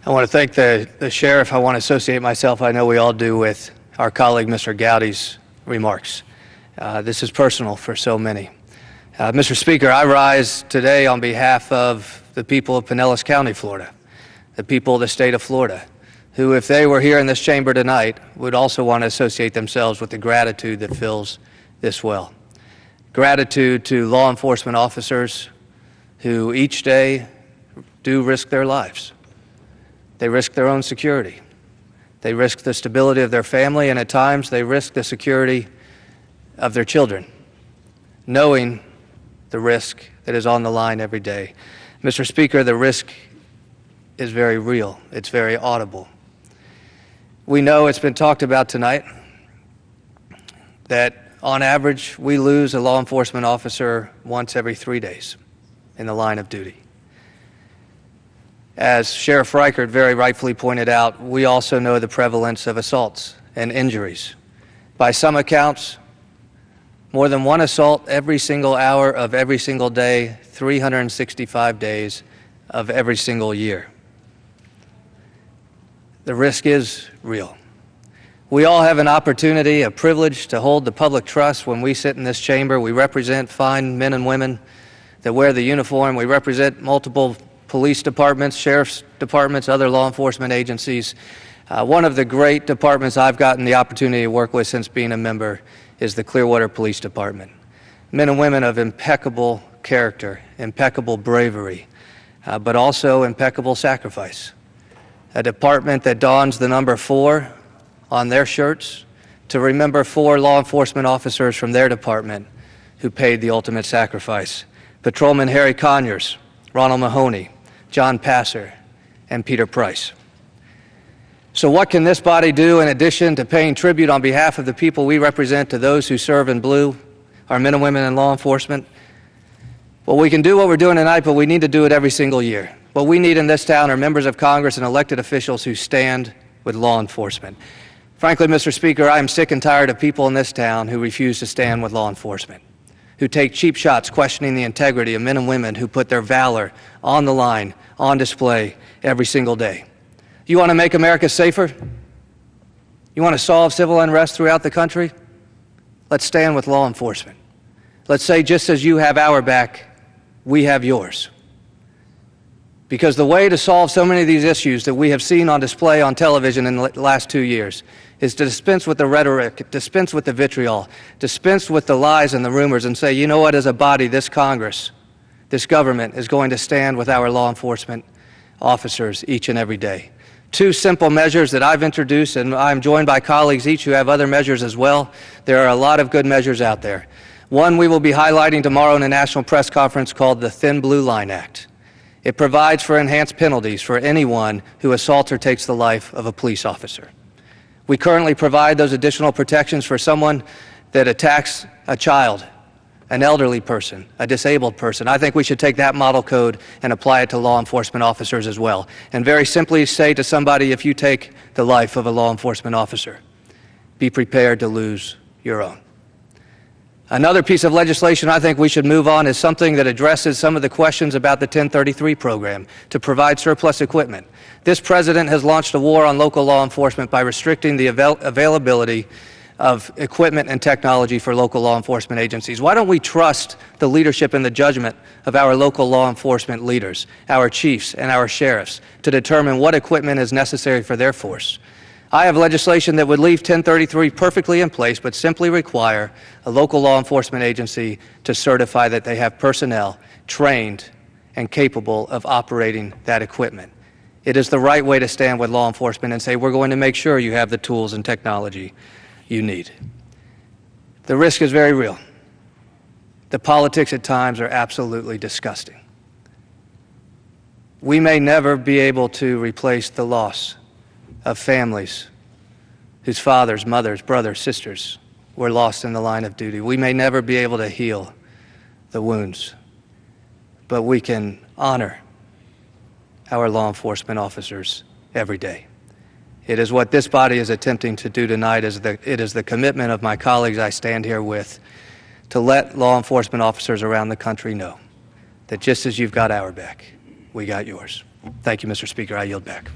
I want to thank the Sheriff. I want to associate myself, I know we all do, with our colleague Mr. Gowdy's remarks. This is personal for so many. Mr. Speaker, I rise today on behalf of the people of Pinellas County, Florida, the people of the state of Florida, who, if they were here in this chamber tonight, would also want to associate themselves with the gratitude that fills this well. Gratitude to law enforcement officers who each day do risk their lives. They risk their own security. They risk the stability of their family, and at times they risk the security of their children, knowing the risk that is on the line every day. Mr. Speaker, the risk is very real. It's very audible. We know, it's been talked about tonight, that on average we lose a law enforcement officer once every 3 days in the line of duty. As Sheriff Reichert very rightfully pointed out, we also know the prevalence of assaults and injuries. By some accounts, more than one assault every single hour of every single day, 365 days of every single year. The risk is real. We all have an opportunity, a privilege to hold the public trust when we sit in this chamber. We represent fine men and women that wear the uniform. We represent multiple police departments, sheriff's departments, other law enforcement agencies. One of the great departments I've gotten the opportunity to work with since being a member is the Clearwater Police Department. Men and women of impeccable character, impeccable bravery, but also impeccable sacrifice. A department that dons the number 4 on their shirts to remember 4 law enforcement officers from their department who paid the ultimate sacrifice. Patrolman Harry Conyers, Ronald Mahoney, John Passer, and Peter Price. So what can this body do in addition to paying tribute on behalf of the people we represent to those who serve in blue, our men and women in law enforcement? Well, we can do what we're doing tonight, but we need to do it every single year. What we need in this town are members of Congress and elected officials who stand with law enforcement. Frankly, Mr. Speaker, I am sick and tired of people in this town who refuse to stand with law enforcement, who take cheap shots questioning the integrity of men and women who put their valor on the line, on display every single day. You want to make America safer? You want to solve civil unrest throughout the country? Let's stand with law enforcement. Let's say, just as you have our back, we have yours. Because the way to solve so many of these issues that we have seen on display on television in the last 2 years is to dispense with the rhetoric, dispense with the vitriol, dispense with the lies and the rumors, and say, you know what, as a body, this Congress, this government is going to stand with our law enforcement officers each and every day. 2 simple measures that I've introduced, and I'm joined by colleagues each who have other measures as well. There are a lot of good measures out there. One we will be highlighting tomorrow in a national press conference called the Thin Blue Line Act. It provides for enhanced penalties for anyone who assaults or takes the life of a police officer. We currently provide those additional protections for someone that attacks a child, an elderly person, a disabled person. I think we should take that model code and apply it to law enforcement officers as well. And very simply say to somebody, if you take the life of a law enforcement officer, be prepared to lose your own. Another piece of legislation I think we should move on is something that addresses some of the questions about the 1033 program to provide surplus equipment. This president has launched a war on local law enforcement by restricting the availability of equipment and technology for local law enforcement agencies. Why don't we trust the leadership and the judgment of our local law enforcement leaders, our chiefs and our sheriffs, to determine what equipment is necessary for their force? I have legislation that would leave 1033 perfectly in place, but simply require a local law enforcement agency to certify that they have personnel trained and capable of operating that equipment. It is the right way to stand with law enforcement and say, we're going to make sure you have the tools and technology you need. The risk is very real. The politics at times are absolutely disgusting. We may never be able to replace the loss of families whose fathers, mothers, brothers, sisters were lost in the line of duty. We may never be able to heal the wounds, but we can honor our law enforcement officers every day. It is what this body is attempting to do tonight. It is the commitment of my colleagues I stand here with to let law enforcement officers around the country know that just as you've got our back, we got yours. Thank you, Mr. Speaker. I yield back.